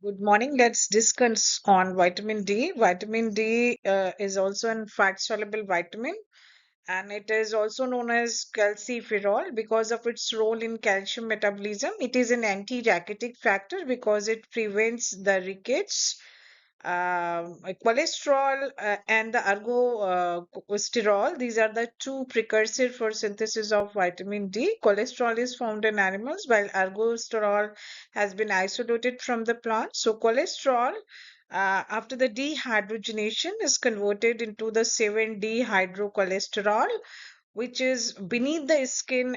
Good morning. Let's discuss on vitamin D. Vitamin D is also a fat-soluble vitamin, and it is also known as calciferol because of its role in calcium metabolism. It is an anti-rachitic factor because it prevents the rickets. Cholesterol and the ergosterol, these are the two precursors for synthesis of vitamin D. Cholesterol is found in animals, while ergosterol has been isolated from the plant. So, cholesterol, after the dehydrogenation, is converted into the 7-dehydrocholesterol, which is beneath the skin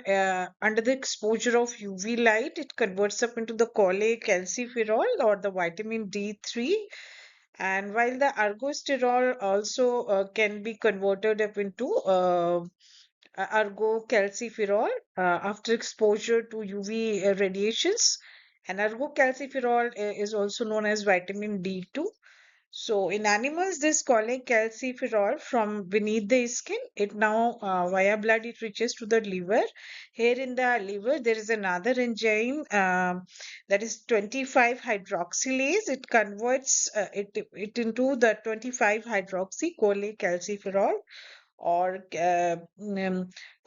under the exposure of UV light. It converts up into the cholecalciferol or the vitamin D3. And while the ergosterol also can be converted up into ergocalciferol after exposure to UV radiations. And ergocalciferol is also known as vitamin D2. So in animals, this cholecalciferol from beneath the skin, it now via blood it reaches to the liver. Here in the liver, there is another enzyme that is 25 hydroxylase. It converts it into the 25 hydroxy cholecalciferol or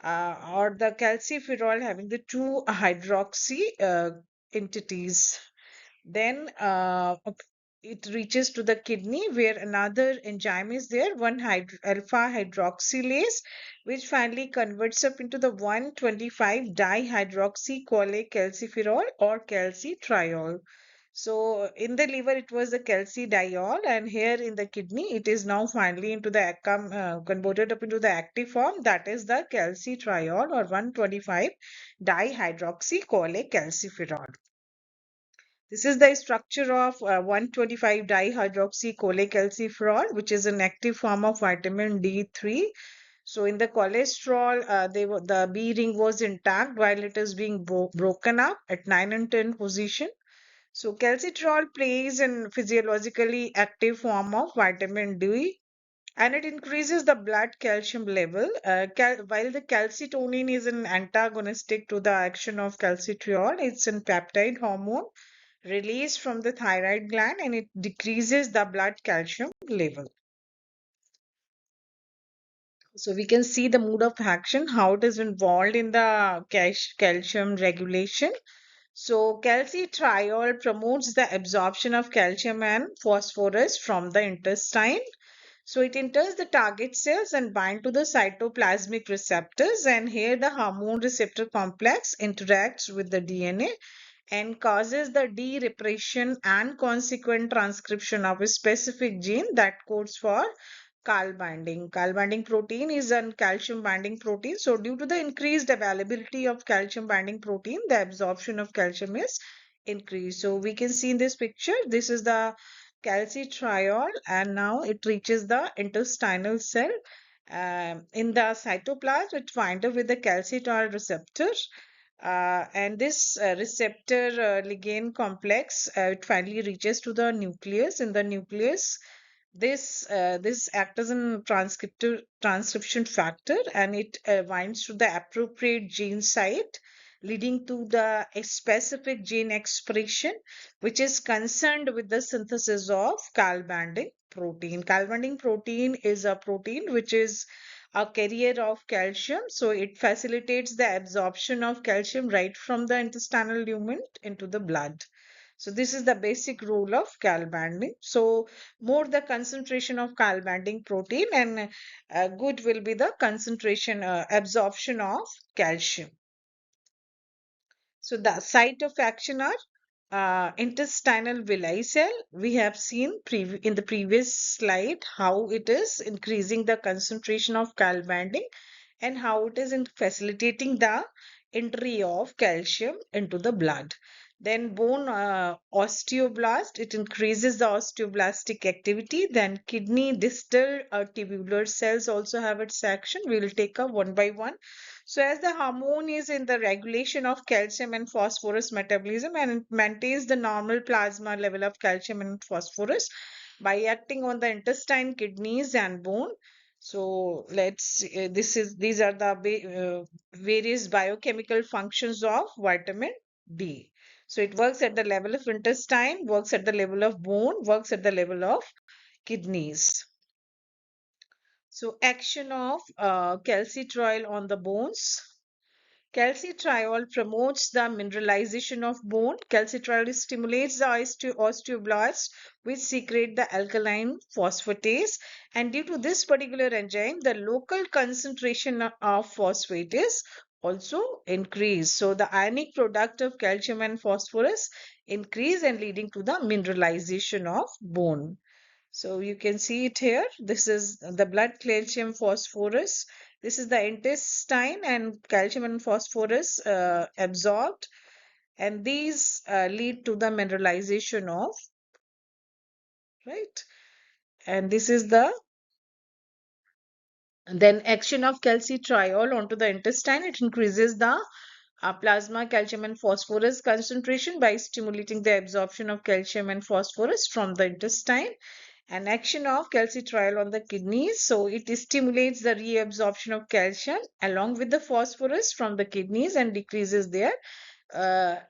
or the calciferol having the two hydroxy entities. Then it reaches to the kidney where another enzyme is there, one alpha hydroxylase, which finally converts up into the 125 dihydroxy cholecalciferol or calcitriol. So in the liver it was the calcidiol, and here in the kidney it is now finally into the converted up into the active form, that is the calcitriol or 125 dihydroxy cholecalciferol. This is the structure of 125 dihydroxy cholecalciferol, which is an active form of vitamin D3. So in the cholesterol, the B ring was intact while it is being broken up at 9 and 10 position. So calcitriol plays in physiologically active form of vitamin D, and it increases the blood calcium level. While the calcitonin is an antagonistic to the action of calcitriol, it's a peptide hormone released from the thyroid gland, and it decreases the blood calcium level. So we can see the mode of action, how it is involved in the calcium regulation. So calcitriol promotes the absorption of calcium and phosphorus from the intestine. So it enters the target cells and bind to the cytoplasmic receptors, and here the hormone receptor complex interacts with the DNA and causes the de-repression and consequent transcription of a specific gene that codes for CAL binding. CAL binding protein is a calcium binding protein. So due to the increased availability of calcium binding protein, the absorption of calcium is increased. So we can see in this picture, this is the calcitriol, and now it reaches the intestinal cell. In the cytoplasm, it binds up with the calcitriol receptor, and this receptor ligand complex, it finally reaches to the nucleus. In the nucleus, this acts as a transcription factor, and it binds to the appropriate gene site, leading to the a specific gene expression, which is concerned with the synthesis of calbanding protein. Calbanding protein is a protein which is a carrier of calcium, so it facilitates the absorption of calcium right from the intestinal lumen into the blood. So this is the basic rule of calbanding. So more the concentration of calbanding protein, and good will be the concentration absorption of calcium. So the site of action are intestinal villi cell. We have seen in the previous slide how it is increasing the concentration of calbanding and how it is in facilitating the entry of calcium into the blood. Then bone osteoblast, it increases the osteoblastic activity. Then kidney distal tubular cells also have its action. We will take up one by one. So as the hormone is in the regulation of calcium and phosphorus metabolism, and it maintains the normal plasma level of calcium and phosphorus by acting on the intestine, kidneys, and bone. So these are the various biochemical functions of vitamin D. So it works at the level of intestine, works at the level of bone, works at the level of kidneys. So action of calcitriol on the bones. Calcitriol promotes the mineralization of bone. Calcitriol stimulates the osteoblasts, which secrete the alkaline phosphatase. And due to this particular enzyme, the local concentration of phosphate is also increased. So the ionic product of calcium and phosphorus increase and leading to the mineralization of bone. So you can see it here. This is the blood calcium phosphorus. This is the intestine and calcium and phosphorus absorbed, and these lead to the mineralization of, right? And this is the then action of calcitriol onto the intestine. It increases the plasma calcium and phosphorus concentration by stimulating the absorption of calcium and phosphorus from the intestine. And action of calcitriol on the kidneys, so it stimulates the reabsorption of calcium along with the phosphorus from the kidneys and decreases their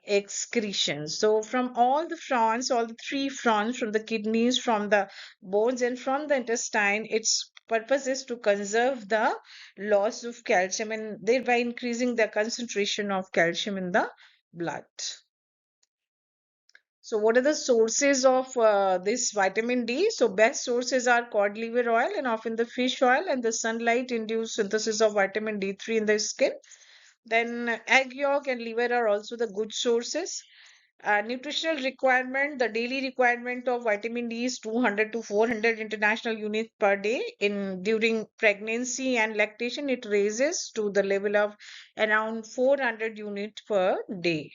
excretion. So from all the fronts, all the three fronts, from the kidneys, from the bones, and from the intestine, its purpose is to conserve the loss of calcium and thereby increasing the concentration of calcium in the blood. So what are the sources of this vitamin D? So best sources are cod liver oil and often the fish oil, and the sunlight induced synthesis of vitamin D3 in the skin. Then egg yolk and liver are also the good sources. Nutritional requirement, the daily requirement of vitamin D is 200 to 400 international units per day. In during pregnancy and lactation, it raises to the level of around 400 units per day.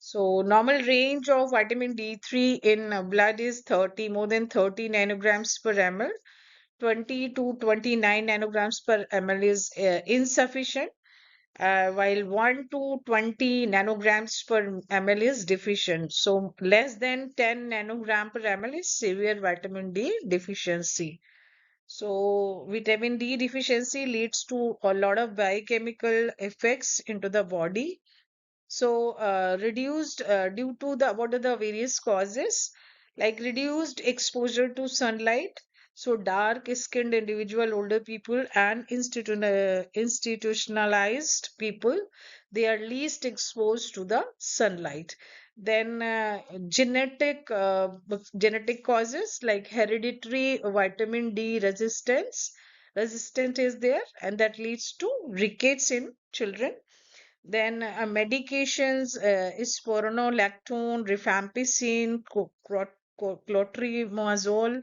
So normal range of vitamin D3 in blood is 30, more than 30 nanograms per ml. 20 to 29 nanograms per ml is insufficient, while 1 to 20 nanograms per ml is deficient. So less than 10 nanogram per ml is severe vitamin D deficiency. So vitamin D deficiency leads to a lot of biochemical effects into the body. So, reduced due to the what are the various causes, like reduced exposure to sunlight. So, dark-skinned individual, older people, and institutionalized people, they are least exposed to the sunlight. Then, genetic causes like hereditary vitamin D resistant is there, and that leads to rickets in children. Then medications is spironolactone, rifampicin, clotrimazole,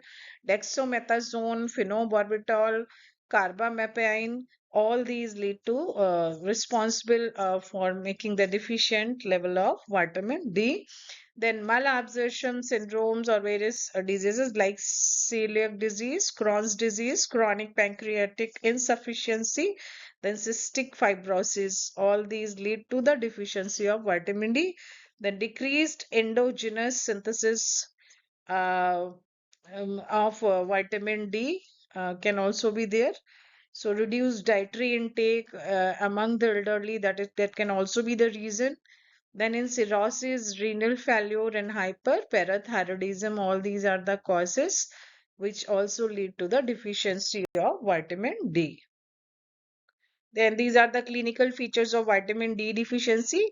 dexamethasone, phenobarbital, carbamazepine. All these lead to responsible for making the deficient level of vitamin D. Then malabsorption syndromes or various diseases like celiac disease, Crohn's disease, chronic pancreatic insufficiency, then cystic fibrosis. All these lead to the deficiency of vitamin D. Then decreased endogenous synthesis uh, of vitamin D can also be there. So reduced dietary intake among the elderly, that can also be the reason. Then in cirrhosis, renal failure, and hyperparathyroidism, all these are the causes which also lead to the deficiency of vitamin D. Then these are the clinical features of vitamin D deficiency.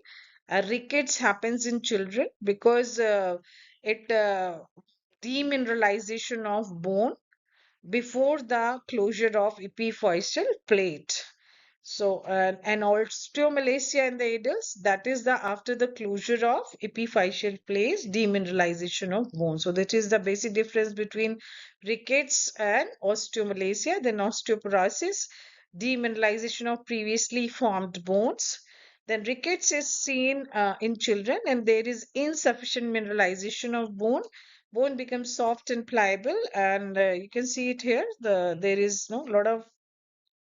Rickets happens in children because it demineralization of bone before the closure of epiphyseal plate. So, and osteomalacia in the adults, that is the after the closure of epiphyseal plate, demineralization of bone. So, that is the basic difference between rickets and osteomalacia. Then osteoporosis, demineralization of previously formed bones. Then rickets is seen in children, and there is insufficient mineralization of bone becomes soft and pliable, and you can see it here. There is no lot of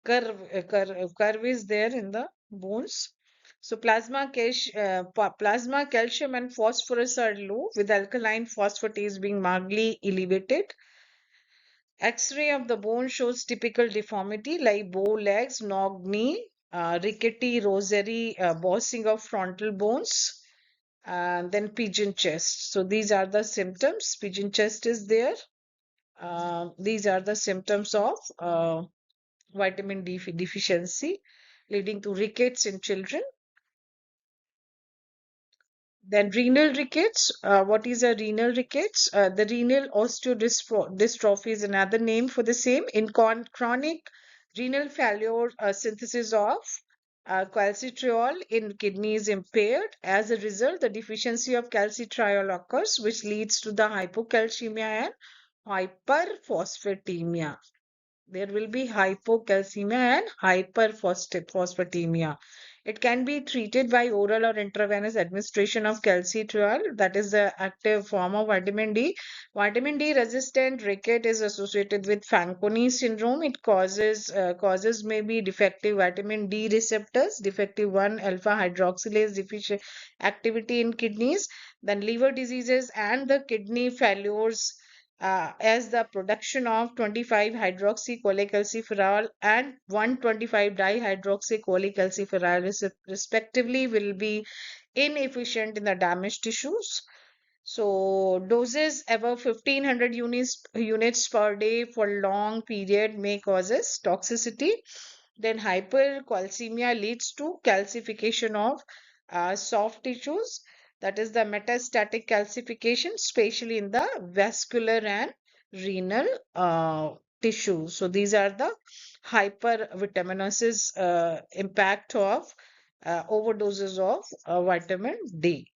curve is there in the bones. So plasma calcium and phosphorus are low, with alkaline phosphatase being markedly elevated. X-ray of the bone shows typical deformity like bow legs, knock knee, rickety rosary bossing of frontal bones. and then pigeon chest. So these are the symptoms. Pigeon chest is there. These are the symptoms of vitamin D deficiency, leading to rickets in children. Then renal rickets. What is a renal rickets? The renal osteodystrophy is another name for the same. In chronic renal failure, synthesis of calcitriol in kidney is impaired. As a result, the deficiency of calcitriol occurs, which leads to the hypocalcemia and hyperphosphatemia. There will be hypocalcemia and hyperphosphatemia. It can be treated by oral or intravenous administration of calcitriol, that is the active form of vitamin D. Vitamin D resistant ricket is associated with Fanconi syndrome. It causes maybe defective vitamin D receptors, defective 1 alpha hydroxylase deficient activity in kidneys, then liver diseases and the kidney failures as the production of 25 hydroxycholecalciferol and 125 dihydroxycholecalciferol respectively will be inefficient in the damaged tissues. So doses above 1500 units per day for long period may causes toxicity. Then hypercalcemia leads to calcification of soft tissues, that is the metastatic calcification, especially in the vascular and renal tissue. So these are the hypervitaminosis impact of overdoses of vitamin D.